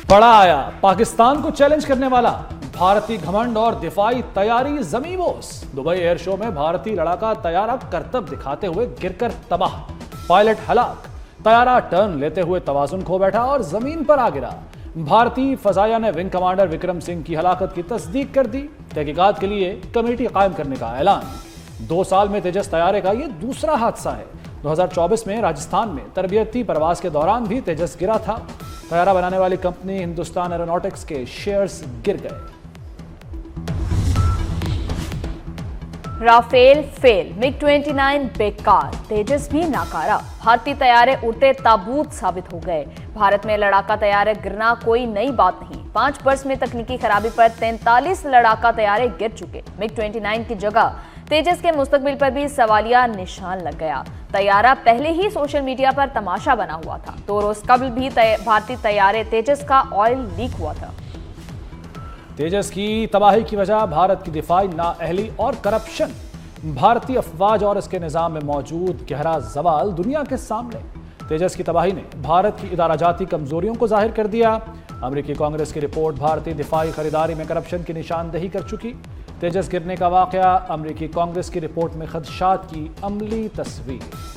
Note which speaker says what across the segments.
Speaker 1: बड़ा आया पाकिस्तान को चैलेंज करने वाला भारतीय घमंड और दिफाई तैयारी जमीबोस। दुबई एयर शो में भारतीय लड़ाका तैयारा करतब दिखाते हुए गिरकर तबाह, पायलट हलाक। तैयारा टर्न लेते हुए तवाजुन खो बैठा और जमीन पर आ गिरा। भारतीय फजाया ने विंग कमांडर विक्रम सिंह की हलाकत की तस्दीक कर दी। तहकीकात के लिए कमेटी कायम करने का ऐलान। 2 साल में तेजस तैयारे का यह दूसरा हादसा है। 2024 में राजस्थान में तरबियती प्रवास के दौरान भी तेजस गिरा था। तैयारा बनाने वाली कंपनी हिंदुस्तान एरोनॉटिक्स के शेयर्स गिर गए।
Speaker 2: राफेल फेल, मिग-29 बेकार, तेजस भी नाकारा। भारतीय तैयारे उड़ते ताबूत साबित हो गए। भारत में लड़ाका तैयारे गिरना कोई नई बात नहीं। 5 वर्ष में तकनीकी खराबी पर 43 लड़ाका तैयारे गिर चुके। मिग-29 की जगह तेजस के मुस्तकबिल पर भी सवालिया निशान लग गया। तैयारा पहले ही सोशल मीडिया पर तमाशा बना हुआ था। 2 रोज कबल भी भारतीय तैयारे तेजस का ऑयल लीक हुआ था।
Speaker 1: तेजस की तबाही की वजह भारत की दिफाई नाअहली और करप्शन। भारतीय अफवाज और इसके निजाम में मौजूद गहरा जवाल दुनिया के सामने। तेजस की तबाही ने भारत की इदाराजाती कमजोरियों को जाहिर कर दिया। अमेरिकी कांग्रेस की रिपोर्ट भारतीय दिफाई खरीदारी में करप्शन की निशानदेही कर चुकी। तेजस गिरने का वाकया अमेरिकी कांग्रेस की रिपोर्ट में खदशात की अमली तस्वीर।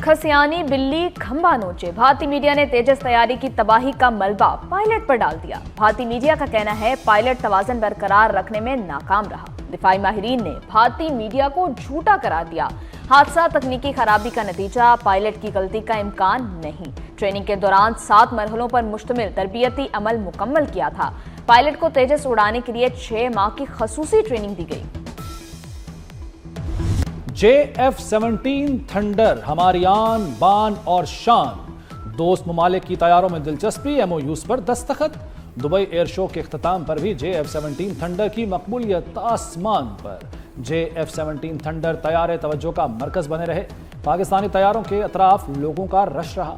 Speaker 2: खसियानी बिल्ली खंबा नोचे, भारतीय मीडिया ने तेजस तैयारी की तबाही का मलबा पायलट पर डाल दिया। भारतीय मीडिया का कहना है पायलट तवाज़ुन बरकरार रखने में नाकाम रहा। दिफाई माहिरीन ने भारतीय मीडिया को झूठा करार दिया। हादसा तकनीकी खराबी का नतीजा, पायलट की गलती का इम्कान नहीं। ट्रेनिंग के दौरान 7 मरहलों पर मुश्तमिल तरबियती अमल मुकम्मल किया था। पायलट को तेजस उड़ाने के लिए 6 माह की खसूसी ट्रेनिंग दी गई।
Speaker 1: JF-17 थंडर हमारी आन बान और शान। दोस्त ममालिक की तैयारों में दिलचस्पी, MOUs पर दस्तखत। दुबई एयर शो के इख्तिताम पर भी JF-17 थंडर की मकबूलियत आसमान पर। JF-17 थंडर तैयारे तवज्जो का मरकज बने रहे। पाकिस्तानी तैयारों के अतराफ लोगों का रश रहा।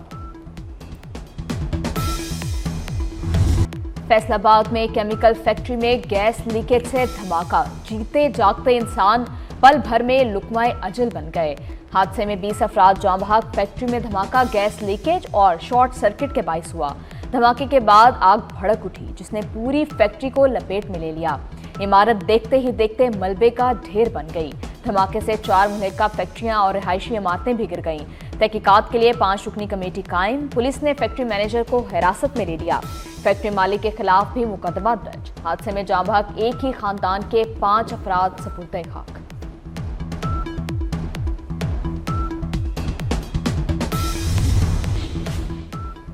Speaker 2: फैसलाबाद में केमिकल फैक्ट्री में गैस लीकेज से धमाका, जीते जागते इंसान पल भर में लुकमाए अजल बन गए। हादसे में 20 अफराद जाँ बहक। फैक्ट्री में धमाका गैस लीकेज और शॉर्ट सर्किट के बाइस हुआ। धमाके के बाद आग भड़क उठी जिसने पूरी फैक्ट्री को लपेट में ले लिया। इमारत देखते ही देखते मलबे का ढेर बन गई। धमाके से 4 मुहल्का फैक्ट्रियां और रिहायशी इमारतें भी गिर गईं। तहकीकात के लिए 5 रुकनी कमेटी कायम। पुलिस ने फैक्ट्री मैनेजर को हिरासत में ले लिया। फैक्ट्री मालिक के खिलाफ भी मुकदमा दर्ज। हादसे में जाँ बहक एक ही खानदान के 5 अफराद सपुर्दे खाक।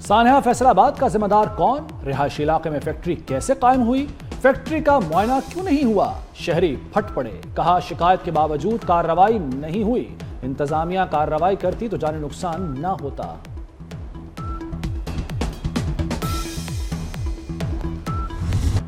Speaker 1: सानहा फैसलाबाद का जिम्मेदार कौन? रिहायशी इलाके में फैक्ट्री कैसे कायम हुई? फैक्ट्री का मुआयना क्यों नहीं हुआ? शहरी फट पड़े। कहा शिकायत के बावजूद कार्रवाई नहीं हुई। इंतजामिया कार्रवाई करती तो जानी नुकसान ना होता।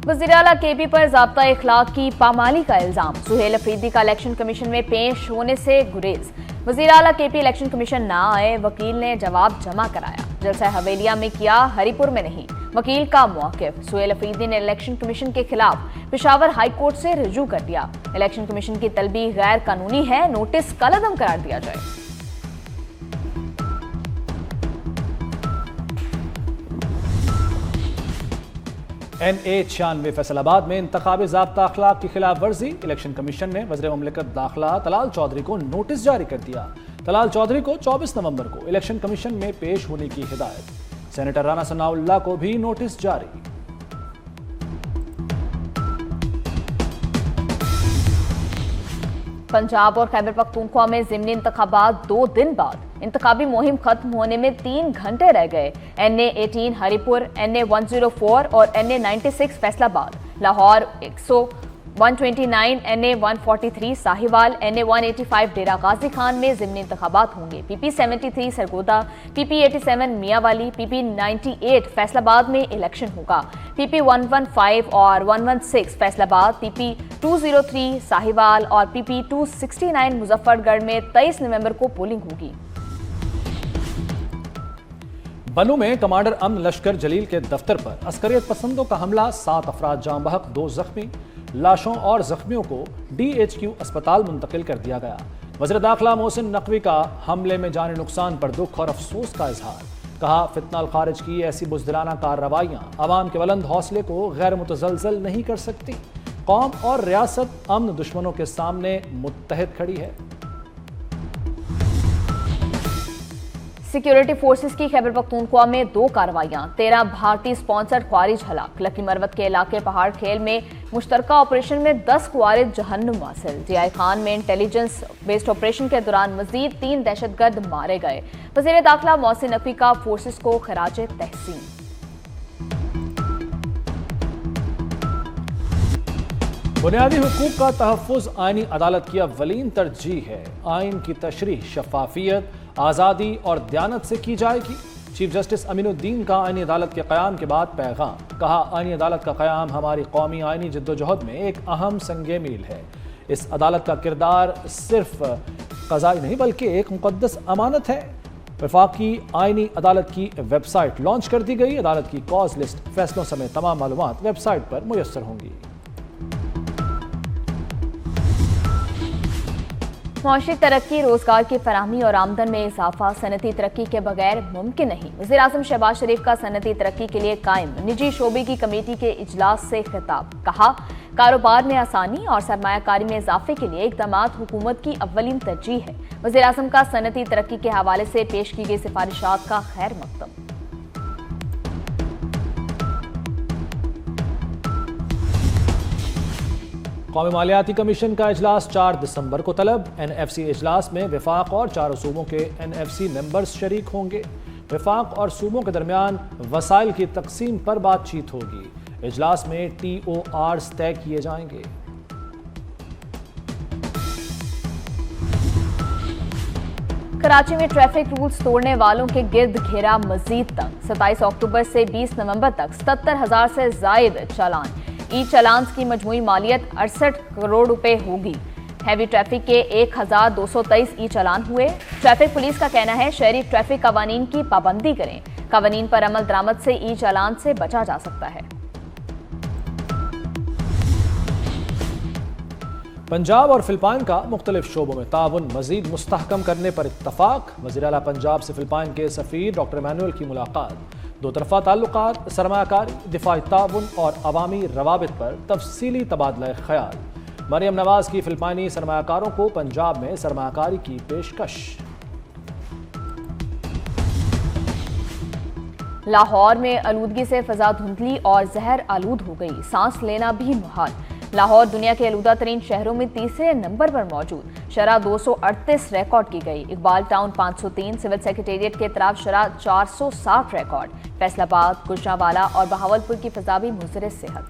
Speaker 2: वज़ीर आला KP पर ज़ाब्ता इखलाक की पामाली का इल्जाम। सुहेल अफरीदी का इलेक्शन कमीशन में पेश होने से गुरेज। वज़ीर आला KP इलेक्शन कमीशन ना आए, वकील ने जवाब जमा कराया। जलसा हवेलिया में किया, हरिपुर में नहीं। वकील का मौक़िफ़। सुहेल अफरीदी ने इलेक्शन कमीशन के खिलाफ पेशावर हाई कोर्ट से रुजू कर दिया। इलेक्शन कमीशन की तलबी गैर कानूनी है, नोटिस कलअदम करार दिया जाए।
Speaker 1: NA-96 फैसलाबाद में इंतखाबी ज़ाब्ता अखलाक की खिलाफ वर्जी। इलेक्शन कमीशन ने वज़ीर मुमलिकत दाखिला तलाल चौधरी को नोटिस जारी कर दिया। तलाल चौधरी को 24 नवंबर को इलेक्शन कमीशन में पेश होने की हिदायत। सेनेटर राना सनाउल्लाह को भी नोटिस जारी।
Speaker 2: पंजाब और खैबर पख्तूनख्वा में ज़िमनी इंतखाबात 2 दिन बाद। इंतखाबी मुहिम खत्म होने में 3 घंटे रह गए। NA-18 हरिपुर, NA-104 और NA-96 Faisalabad, Lahore 129, NA-143 Sahiwal, NA-185 डेरा गाजी खान में ज़िमनी इंतखाबात होंगे। PP-73 Sargodha, PP-87 Mianwali, PP-98 Faisalabad में इलेक्शन होगा। PP-115 और 116 फैसलाबाद, PP-203 साहिवाल और PP-269 मुजफ्फरगढ़ में 23 नवंबर को पोलिंग होगी।
Speaker 1: बनू में कमांडर अमन लश्कर जलील के दफ्तर पर अस्करियत पसंदों का हमला, 7 अफराद जाँ बहक, 2 जख्मी। लाशों और जख्मियों को DHQ अस्पताल मुंतकिल कर दिया गया। वज़ीर दाखिला मोहसिन नकवी का हमले में जानी नुकसान पर दुख और अफसोस का इजहार। कहा, फितना खारिज की ऐसी बुज़दिलाना कार्रवाइयां अवाम के बुलंद हौसले को गैर मुतज़लज़ल नहीं कर सकती। कौम और रियासत अमन दुश्मनों के सामने मुत्तहिद खड़ी है।
Speaker 2: सिक्योरिटी फोर्सेस की खैबर पख्तूनख्वा में 2 कार्रवाइयां, 13 भारतीय स्पॉन्सर्ड ख्वारिज हलाक। लकी मरवत के इलाके पहाड़ खेल में मुश्तरका ऑपरेशन में 10 ख्वारिज जहन्नुम हासिल। जीआई खान में इंटेलिजेंस बेस्ड ऑपरेशन के दौरान मजीद 3 दहशतगर्द मारे गए। वज़ीर दाखिला मोहसिन नकवी का फोर्सेस को खराज तहसीन।
Speaker 1: बुनियादी हुकूक का तहफ़्फ़ुज़ आईनी अदालत की अव्वलीन तरजीह है। आइन की तशरीह शफ़ाफियत, आज़ादी और दयानत से की जाएगी। चीफ जस्टिस अमीनुद्दीन का आईनी अदालत के क़याम के बाद पैगाम। कहा, आईनी अदालत का क़याम हमारी कौमी आईनी जद्दोजहद में एक अहम संगे मील है। इस अदालत का किरदार सिर्फ क़ज़ाई नहीं बल्कि एक मुक़द्दस अमानत है। वफाकी आईनी अदालत की वेबसाइट लॉन्च कर दी गई। अदालत की कॉज लिस्ट, फैसलों समेत तमाम मालूमात वेबसाइट पर मुयस्सर होंगी।
Speaker 2: मुआशी तरक्की, रोजगार की फराहमी और आमदन में इजाफा सनती तरक्की के बगैर मुमकिन नहीं। वज़ीर आज़म शहबाज शरीफ का सनती तरक्की के लिए कायम निजी शोबे की कमेटी के इजलास से खिताब। कहा, कारोबार में आसानी और सरमायाकारी में इजाफे के लिए इक़दामात हुकूमत की अव्वलीन तरजीह है। वज़ीर आज़म का सनती तरक्की के हवाले से पेश की गई सिफारिशात का खैर मकदम।
Speaker 1: कौमी मालियाती कमीशन का इजलास 4 दिसंबर को तलब। NFC इजलास में वफाक और 4 सूबों के NFC मेंबर्स शरीक होंगे। वफाक और सूबों के दरमियान वसाइल की तकसीम पर बातचीत होगी। इजलास में TORs तय किए जाएंगे।
Speaker 2: कराची में ट्रैफिक रूल्स तोड़ने वालों के गिर्द घेरा मजीद तंग। 27 अक्टूबर से 20 नवंबर तक 77,000 से जायद चालान। ई चालान्स की मजमूई मालियत 68 करोड़ रुपए होगी। हैवी ट्रैफिक के 1223 ई चालान हुए। ट्रैफिक पुलिस का कहना है, शहरी ट्रैफिक कवानीन की पाबंदी करें। कवानीन पर अमल दरामद से ई चालान से बचा जा सकता है।
Speaker 1: पंजाब और फिलिपाइन का मुख्तलिफ शोबों में ताउन मजीद मुस्तहकम करने पर इत्तफाक। वज़ीर आला पंजाब से फिलिपाइन के सफ़ीर डॉक्टर इमैनुअल की मुलाकात। दो तरफ़ा ताल्लुकात, सरमायाकारी, दिफाई ताउन और अवामी रवाबित पर तफसीली तबादला ख्याल। मरियम नवाज की फिलिपाइनी सरमायाकारों को पंजाब में सरमायाकारी की पेशकश।
Speaker 2: लाहौर में आलूदगी से फ़ज़ा धुंधली और जहर आलूद हो गई, सांस लेना भी मुहाल। लाहौर दुनिया के आलूदा तरीन शहरों में तीसरे नंबर पर मौजूद। शरह 238 रिकॉर्ड की गई। इकबाल टाउन 503, सिविल सेक्रेटेरिएट के तरफ शरह 460 रिकॉर्ड। फैसलाबाद, गुजरांवाला और बहावलपुर की फ़ज़ा भी मुज़र सेहत।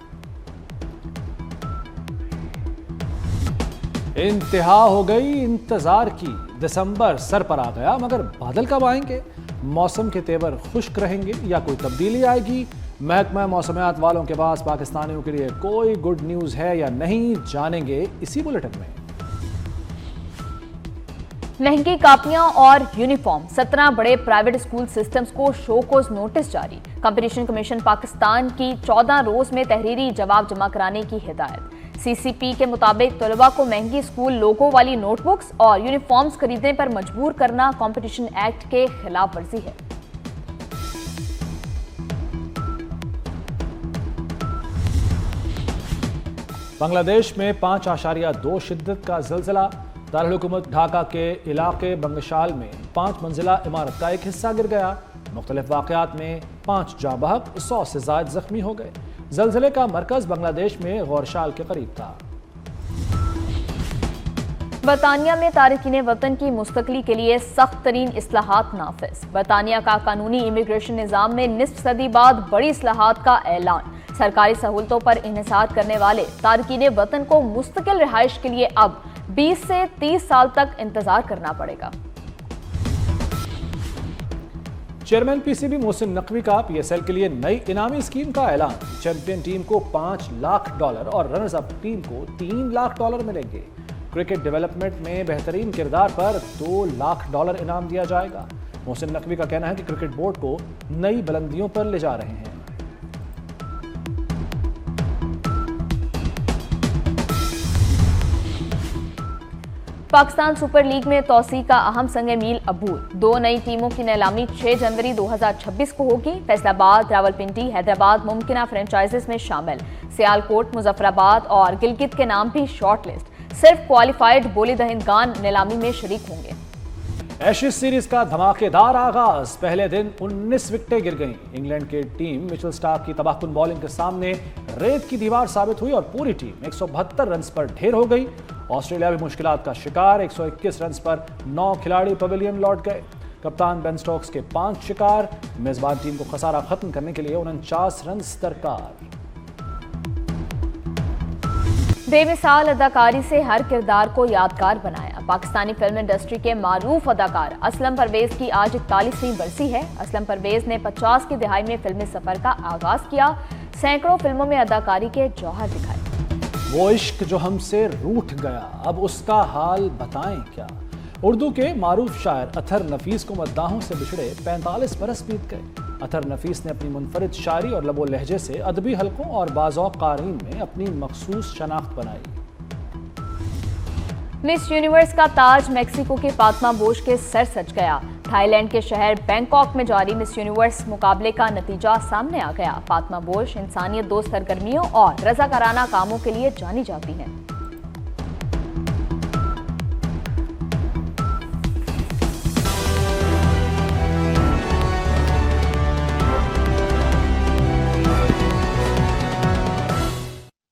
Speaker 1: इंतहा हो गई इंतजार की। दिसंबर सर पर आ गया, मगर बादल कब आएंगे? मौसम के तेवर खुश्क रहेंगे या कोई तब्दीली आएगी? महकमा मौसमियात वालों के पास पाकिस्तानियों के लिए कोई गुड न्यूज़ है या नहीं, जानेंगे इसी बुलेटिन में।
Speaker 2: महंगी कापियां और यूनिफॉर्म, 17 बड़े प्राइवेट स्कूल सिस्टम्स को शोकोज नोटिस जारी। कंपटीशन कमीशन पाकिस्तान की 14 रोज में तहरीरी जवाब जमा कराने की हिदायत। CCP के मुताबिक तलबा को महंगी स्कूल लोगो वाली नोटबुक्स और यूनिफॉर्म्स खरीदने पर मजबूर करना कंपटीशन एक्ट के खिलाफ वर्जी है।
Speaker 1: बांग्लादेश में 5.2 शिद्दत का ज़लज़ला। दारुल हुकूमत ढाका के इलाके बंगशाल में 5 मंजिला इमारत का एक हिस्सा गिर गया। मुख्तलिफ वाक़यात में 5 जाँ बहक, 100 से ज़ायद ज़ख्मी हो गए। ज़लज़ले का मरकज़ बांग्लादेश में गौरशाल के करीब था।
Speaker 2: बरतानिया में तारिकीन वतन की मुस्तकली के लिए सख्त तरीन इस्लाहात नाफिज। बरतानिया का कानूनी इमिग्रेशन निज़ाम में निस्फ सदी बाद बड़ी इस्लाहात का ऐलान। सरकारी सहूलतों पर इन्हिसार करने वाले तारिकीन वतन को मुस्तकिल रिहाइश के लिए अब 20 से 30 साल तक इंतजार करना पड़ेगा।
Speaker 1: चेयरमैन PCB मोहसिन नकवी का PSL के लिए नई इनामी स्कीम का ऐलान। चैंपियन टीम को $5 लाख और रनर्स अप टीम को $3 लाख मिलेंगे। क्रिकेट डेवलपमेंट में बेहतरीन किरदार पर $2 लाख इनाम दिया जाएगा। मोहसिन नकवी का कहना है कि क्रिकेट बोर्ड को नई बुलंदियों पर ले जा रहे हैं।
Speaker 2: पाकिस्तान सुपर लीग में तौसी का अहम संग मील अबूर। 2 नई टीमों की नीलामी 6 जनवरी 2026 को होगी। फैसलाबाद, रावलपिंडी, हैदराबाद मुमकिना फ्रेंचाइजेस में शामिल। सियालकोट, मुजफ्फराबाद और गिलगित के नाम भी शॉर्ट लिस्ट। सिर्फ क्वालिफाइड बोली दहिंदगान नीलामी में शरीक होंगे।
Speaker 1: एशेज सीरीज का धमाकेदार आगाज। पहले दिन 19 विकेटें गिर गईं। इंग्लैंड की टीम मिचेल स्टार्क की तबाहकुन बॉलिंग के सामने रेत की दीवार साबित हुई और पूरी टीम 172 रन पर ढेर हो गई। ऑस्ट्रेलिया भी मुश्किलात का शिकार। 121 रन पर 9 खिलाड़ी पवेलियन लौट गए। कप्तान बेन स्टोक्स के 5 शिकार। मेजबान टीम को खसारा खत्म करने के लिए 49 रन दरकार।
Speaker 2: बेमिसाल अदाकारी से हर किरदार को यादगार बनाया। पाकिस्तानी फिल्म इंडस्ट्री के मारूफ अदाकार असलम परवेज की आज 41वीं बरसी है। असलम परवेज ने 50 की दहाई में फिल्मी सफर का आगाज किया। सैकड़ों फिल्मों में अदाकारी के जौहर दिखाए।
Speaker 1: वो इश्क जो हमसे रूठ गया, अब उसका हाल बताएं क्या। उर्दू के मारूफ शायर अतर नफीस को मद्दाहों से बिछड़े 45 बरस बीत गए। अतर नफीस ने अपनी मुनफरिद शायरी और लबो लहजे से अदबी हलकों और बाज़ौक़ क़ारीन में अपनी मखसूस शनाख्त बनाई।
Speaker 2: मिस यूनिवर्स का ताज मेक्सिको की फातिमा बोश के सर सज गया। थाईलैंड के शहर बैंकॉक में जारी मिस यूनिवर्स मुकाबले का नतीजा सामने आ गया। फातिमा बोश इंसानियत दोस्त सरगर्मियों और रज़ाकाराना कामों के लिए जानी जाती हैं।